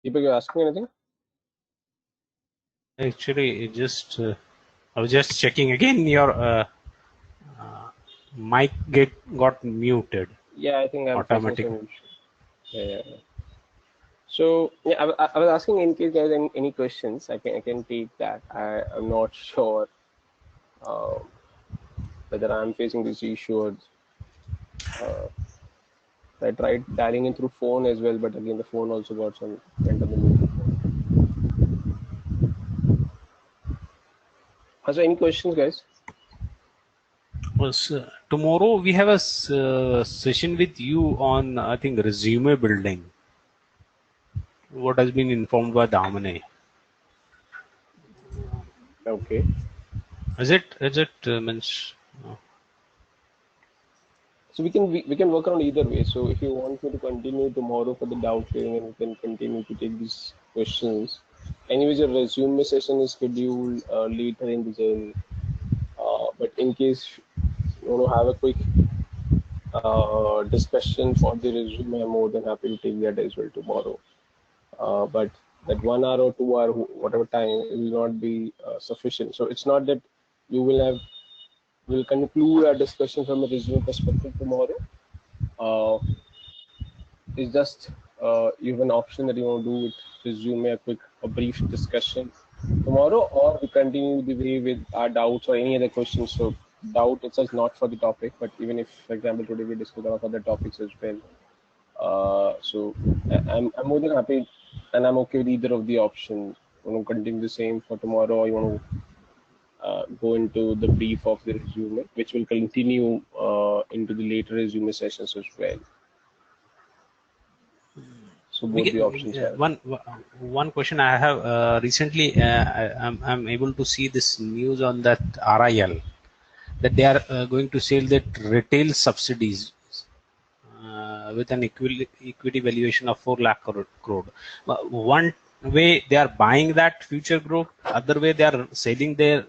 Deepak, you asking anything? Actually, I was just checking again. Your mic got muted Yeah, I think I'm facing automatically. some issue. Yeah. So yeah, I was asking in case there's any questions, I can take that. I'm not sure uh, whether I'm facing this issue or uh, I tried dialing in through phone as well, but again the phone also got some went on the muted mode. So any questions, guys? Tomorrow we have a session with you on, I think, resume building. What has been informed by Damane? Okay. Is it? Is it means? So we can work around either way. So if you want me to continue tomorrow for the doubt clearing, and we can continue to take these questions. Anyways, your resume session is scheduled later in the journey. But in case you want to have a quick discussion for the resume, I'm more than happy to take that as well tomorrow. But that 1 hour or 2 hour, whatever time, it will not be sufficient. So it's not that you will conclude our discussion from a resume perspective tomorrow. Uh, it's just you have an option that you want to do with resume, a brief discussion tomorrow, or we continue the way with our doubts or any other questions. So doubt itself is not for the topic, but even if, for example, today we discuss a lot of other topics as well. So I'm more than happy, and I'm okay with either of the option. You want to continue the same for tomorrow, or you want to go into the brief of the resume, which will continue into the later resume sessions as well. So We both get the options are. one question I have. Recently, I'm able to see this news on that RIL that they are going to sell that retail subsidies with an equity valuation of 4 lakh crore. One way they are buying that future group, other way they are selling their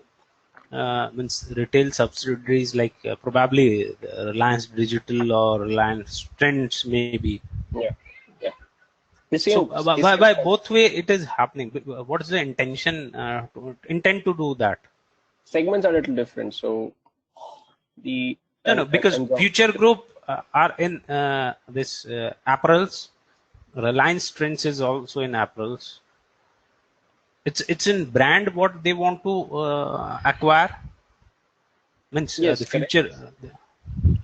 means retail subsidiaries like probably Reliance Digital or Reliance Trends maybe. Yeah, yeah. The So same, it's by same both way it is happening. What is the intention intent to do that? segments are a little different. So the No, because and Future Group are in this apparels. Reliance Trends is also in apparels. It's in brand what they want to acquire means yes, the correct. future.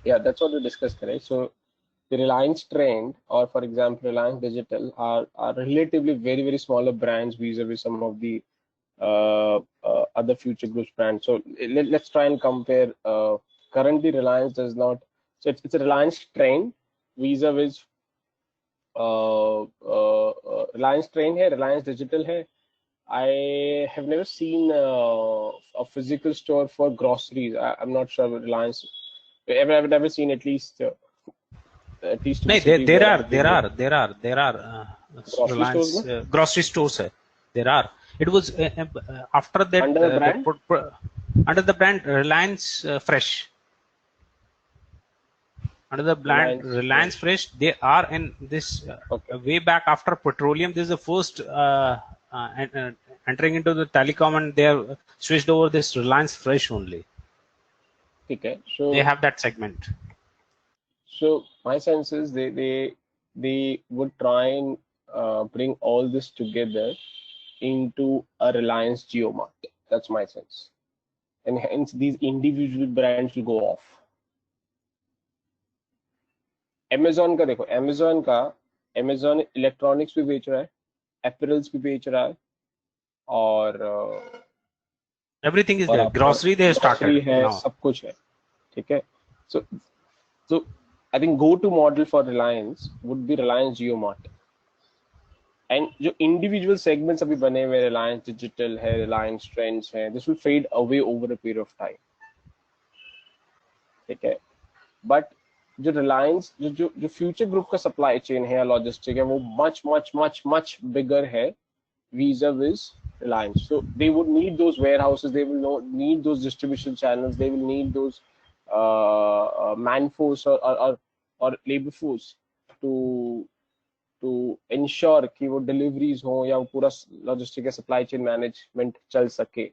Yeah, that's what we discussed, correct. So the Reliance Trend, or for example, Reliance Digital, are relatively very smaller brands vis-a-vis some of the other Future Groups brands. So let's try and compare. Currently, Reliance does not. So it's a Reliance Trend vis-a-vis Reliance Trend है, Reliance Digital है. I have never seen a physical store for groceries. I'm not sure Reliance. I've never seen at least No, two cities where I've been there. there are Grocery stores, Reliance no? grocery stores. There are. It was after that Under the brand? under the brand Reliance Fresh. Under the brand Reliance Reliance Fresh. Fresh, they are in this Okay. way back after petroleum. This is the first entering into the telecom, and they have switched over this Reliance Fresh only. Okay. They have that segment. So my sense is they would try and bring all this together into a Reliance GeoMart. That's my sense. And hence these individual brands will go off. Amazon का देखो, Amazon electronics भी बेच रहा है, एपरल्स भी बेच रहा है, और Everything is और there. आपका Grocery they have grocery started है, now. सब कुछ है. ठीक है. So I think go-to model for Reliance would be Reliance JioMart. And जो individual segments अभी बने हुए Reliance Digital है, Reliance Trends है, this will fade away over a period of time. ठीक है. But जो Reliance जो Future Group का supply chain है, logistic है, वो much bigger है vis-a-vis Reliance. So they would need those warehouses, they will need those distribution channels, they will need those man force or labor force to ensure कि वो deliveries हो या वो पूरा logistic या supply chain management चल सके,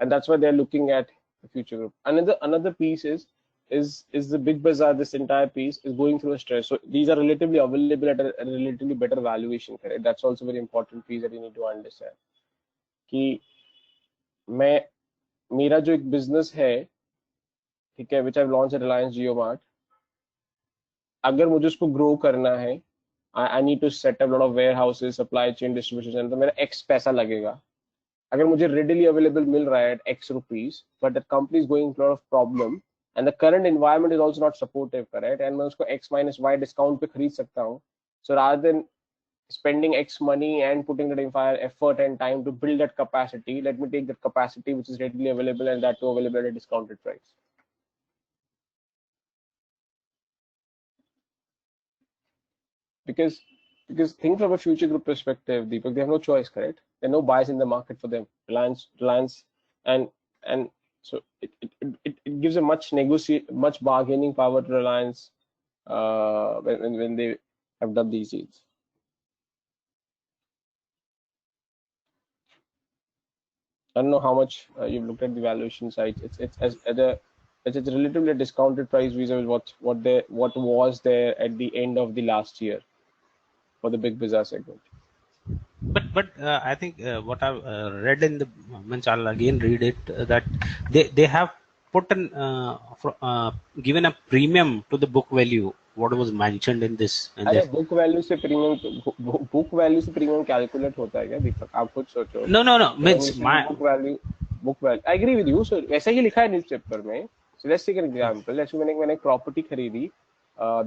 and that's why they're looking at the future group. Another piece is the Big Bazaar. This entire piece is going through a stress, so these are relatively available at a relatively better valuation, correct? That's also a very important piece that you need to understand कि मैं मेरा जो एक business है, ठीक है, which I've launched at Reliance JioMart, अगर मुझे उसको ग्रो करना है, I need to set up lot of warehouses, supply chain, distribution centre, तो मेरा एक्स पैसा लगेगा. अगर मुझे रेडिली अवेलेबल मिल रहा है at X rupees, but the company is going through lot of problem and the current environment is also not supportive, correct, and मैं उसको एक्स माइनस वाई डिस्काउंट पे खरीद सकता हूँ. So rather than spending X money and putting that entire effort and time to build that capacity, let me take that capacity which is readily available and that too available at a discounted price. Because think from a future group perspective, Deepak, they have no choice, correct? There are no buyers in the market for them. Reliance, and so it gives a much bargaining power to Reliance when they have done these deals. I don't know how much you've looked at the valuation side. It's a relatively discounted price vis-a-vis what was there at the end of the last year for the Big Bazaar segment. But I think what I've read in the means I'll again read it that they have put an given a premium to the book value what was mentioned in this. अरे book value से premium calculate होता है क्या दीपक? आप खुद सोचो. No means my book value. I agree with you. So ऐसा ही लिखा है न्यूज़पेपर में. So let's take an example. Let's say मैंने एक प्रॉपर्टी खरीदी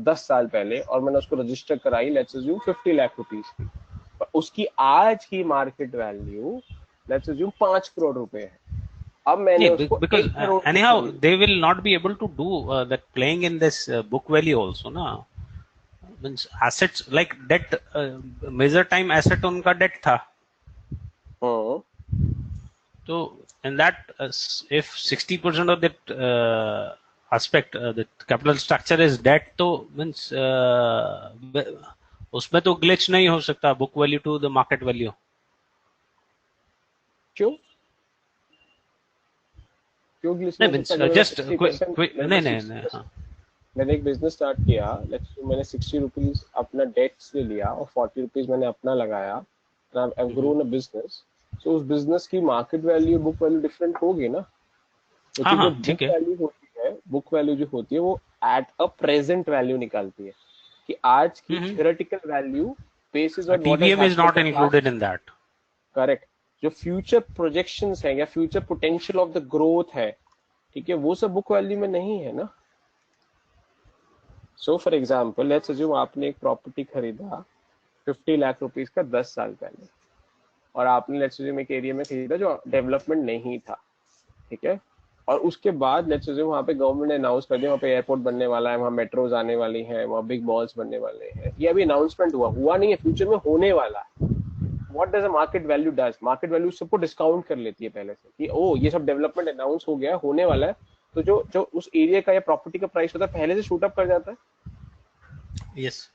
10 साल पहले और मैंने उसको रजिस्टर कराई, लेट्स अज्यूम 50 लाख रुपीस की. उसकी आज की market value let's assume 5 crore रुपए है. अब मैंने उसको because anyhow they will not be able to do that playing in this book value also na, means assets like debt major time asset उनका debt था. So in that if 60% of that aspect the capital structure is debt, तो means उसमें तो glitch नहीं हो सकता book value to the market value. क्यों glitch नहीं means just नहीं मैंने एक बिजनेस स्टार्ट किया, मैंने 60 रुपीज अपना डेट से लिया और 40 रुपीज मैंने अपना लगाया, I have grown a business. So उस बिजनेस की market value book value different होगी ना. बुक वैल्यू होती है, बुक वैल्यू जो होती है वो एट अ प्रेजेंट वैल्यू निकालती है कि आज की theoretical value basis on what TVM is not included in that. Correct. जो फ्यूचर प्रोजेक्शंस है या future potential of the growth है, ठीक है, वो सब बुक वैल्यू में नहीं है ना. So for example let's assume आपने एक प्रॉपर्टी खरीदा 50 लाख रुपीस का 10 साल पहले और आपने लेट्स अज्यूम एक एरिया में खरीदा जो डेवलपमेंट नहीं था, ठीक है, और उसके बाद लेट्स अज्यूम वहाँ पे गवर्नमेंट ने अनाउंस कर दिया वहाँ पे एयरपोर्ट बनने वाला है, वहाँ मेट्रोज आने वाली हैं, वहाँ बिग मॉल्स बनने वाले हैं. ये अभी अनाउंसमेंट हुआ नहीं है, फ्यूचर में होने वाला है. What does a market value does? Market value सबको डिस्काउंट कर लेती है पहले से कि ओ ये सब डेवलपमेंट अनाउंस हो गया, होने वाला है, तो जो उस एरिया का या प्रॉपर्टी का प्राइस होता है पहले से शूट अप कर जाता है. Yes.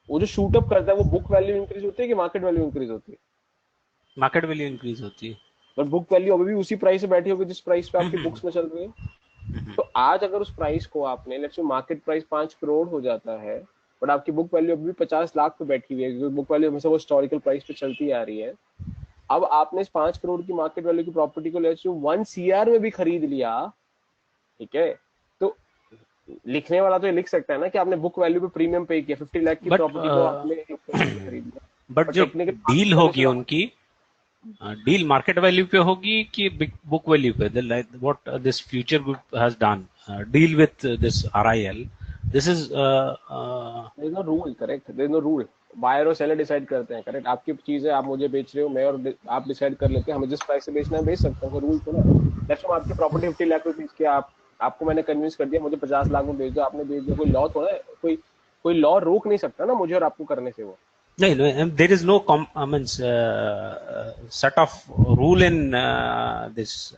वो जो शूट अप करता है वो बुक वैल्यू इंक्रीज होती है कि मार्केट वैल्यू इंक्रीज होती है? मार्केट वैल्यू इंक्रीज होती है. पर बुक वैल्यू अभी भी उसी प्राइस से बैठी होगी जिस प्राइस पे आपकी बुक्स में चल रही है. तो आज अगर उस प्राइस को आपने let's say market price 5 crore हो जाता है बट आपकी बुक वैल्यू अभी भी 50 लाख पे बैठी हुई है क्योंकि बुक वैल्यू हमेशा वो हिस्टोरिकल प्राइस पे चलती आ रही है. अब आपने इस 5 करोड़ की मार्केट वैल्यू की प्रॉपर्टी को लेट्स से 1 CR में भी खरीद लिया, ठीक है, तो लिखने वाला तो ये लिख सकता है ना कि आपने बुक वैल्यू पे प्रीमियम पे किया, 50 लाख की प्रॉपर्टी को आपने खरीद लिया. बट जो डील होगी उनकी डील मार्केट वैल्यू पे होगी कि बुक वैल्यू पे? What this future group has done deal with this RIL. This is there is no rule, correct? There is no rule. Buyer और सेलर डिसाइड करते हैं, करेक्ट. आपकी चीज है, आप मुझे बेच रहे हो, मैं और आप डिसाइड कर लेते हैं हमें जिस प्राइस से बेचना है बेच सकते हैं. रूल तो ना लेट्स से आपकी प्रॉपर्टी 50 लाख रुपीस की, आपको मैंने कन्विंस कर दिया मुझे 50 लाख में बेच दो, आपने बेच दिया. कोई लॉ थोड़ा है, कोई लॉ रोक नहीं सकता ना मुझे और आपको करने से. वो नहीं, there is no set of rule in this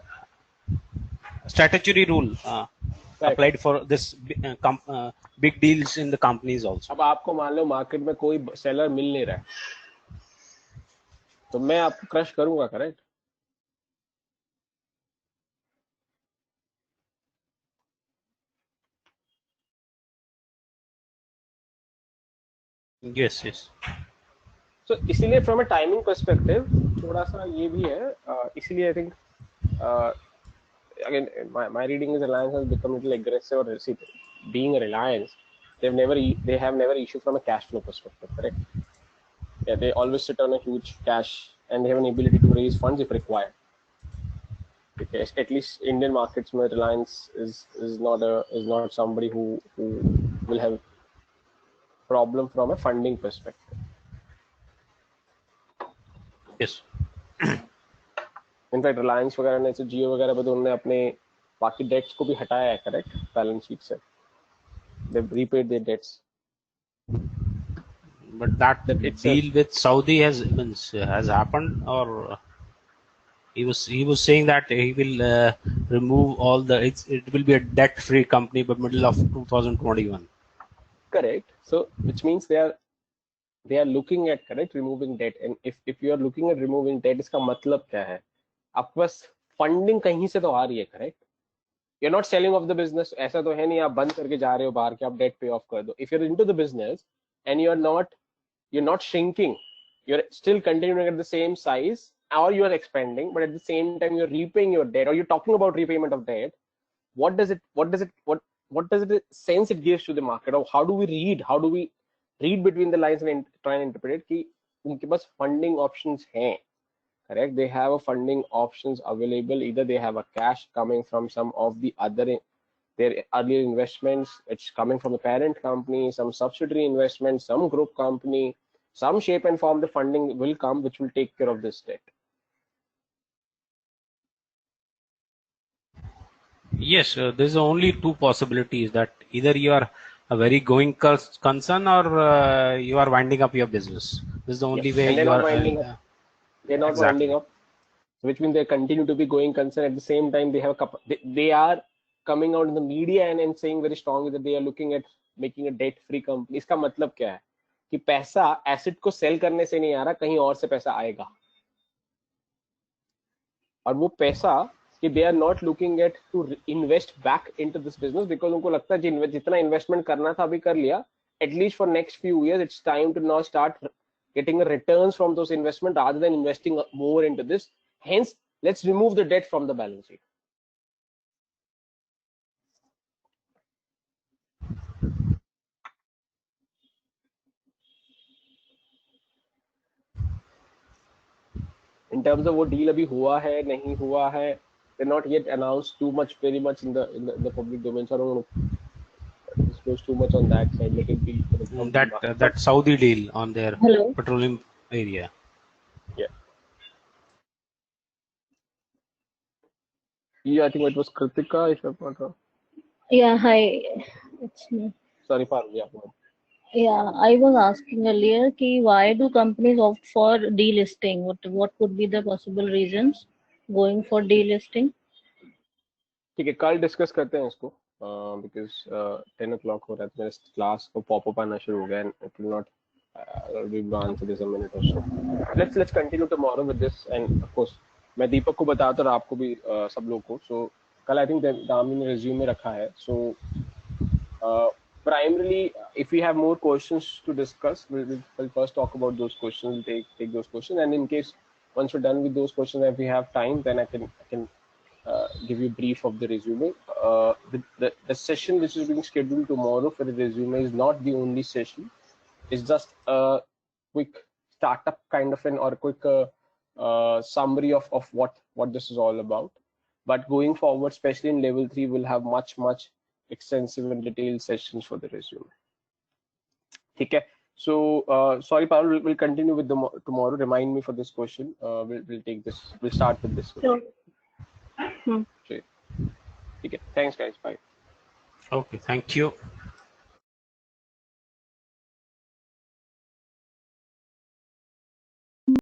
statutory rule. applied for this big deals in the companies also. अब आपको मान लो मार्केट में कोई सेलर मिल नहीं रहा है, तो मैं आपको क्रश करूंगा, करेक्ट? Yes, yes. So इसीलिए फ्रॉम अ टाइमिंग पर्सपेक्टिव थोड़ा सा ये भी है, इसीलिए I think again my reading is Reliance has become a little aggressive, or being a Reliance, they have never issued from a cash flow perspective, correct? Yeah, they always sit on a huge cash and they have an ability to raise funds if required. Okay, at least Indian markets where Reliance is not somebody who will have problem from a funding perspective. Yes. In fact Reliance वगैरह ने, जियो वगैरह पे तो उन्होंने अपने बाकी dates को भी हटाया है, करेक्ट? बैलेंस शीट से they repaid their debts. But that deal with Saudi has happened, or he was saying that he will remove all the it will be a debt free company by middle of 2021. Correct. So which means they are looking at, correct, removing debt. And if you are looking at removing debt, इसका मतलब क्या है? आपके पास funding कहीं से तो आ रही है, correct? You are not selling off the business. ऐसा तो है नहीं आप बंद करके जा रहे हो बाहर के आप डेट पे ऑफ कर दो. If you are into the business and you're not shrinking, you're still continuing at the same size, or you're expanding, but at the same time you're repaying your debt, or you're talking about repayment of debt. What does it sense it gives to the market? Or how do we read between the lines and try and interpret it कि उनके पास funding options हैं, correct? They have a funding options available. Either they have a cash coming from some of the other their earlier investments, it's coming from the parent company, some subsidiary investment, some group company, some shape and form the funding will come which will take care of this debt. Yes, there's only two possibilities, that either you are a very going concern, or you are winding up your business. This is the only way And they're you not are winding up. They're not exactly. winding up, which means they continue to be going concern. At the same time, they have a couple, they are coming out in the media and saying very strongly that they are looking at making a debt free company. इसका मतलब क्या है कि पैसा asset को cell करने से नहीं आ रहा, कहीं और से पैसा आएगा. और वो पैसा कि they are not looking at to invest back into this business, because उनको लगता है जितना इन्वेस्टमेंट करना था अभी कर लिया. At least for next few years, it's time to now start getting returns from those investment rather than investing more into this. Hence, let's remove the debt from the balance sheet. In terms of what deal अभी हुआ है नहीं हुआ है, they're not yet announced too much, very much in the public domain. So I don't want to disclose too much on that side. Let it be that Saudi deal on their Hello. petroleum area. Yeah. Yeah, I think it was Kritika, if I'm not wrong. Yeah, hi. It's me. Sorry, Parul. Yeah. Yeah, I was asking earlier कि why do companies opt for delisting? What could be the possible reasons going for delisting? ठीक है, कल discuss करते हैं इसको, because 10 o'clock हो रहा है तो मेरे क्लास को पॉपअप आना शुरू हो गया and it will not we will answer this a minute or so. Let's continue tomorrow with this, and of course मैं दीपक को बताता और आपको भी सब लोग को. So कल I think दामी ने resume रखा है. So primarily if we have more questions to discuss, we'll first talk about those questions. We'll take those questions, and in case once we're done with those questions, if we have time, then I can give you a brief of the resume. The session which is being scheduled tomorrow for the resume is not the only session. It's just a quick startup kind of or quick summary of what this is all about. But going forward, especially in level 3, we'll have much extensive and detailed sessions for the resume. Okay. So sorry, Parul, we'll continue with tomorrow. Remind me for this question. We'll take this. We'll start with this question. Sure. Okay. Thanks, guys. Bye. Okay. Thank you.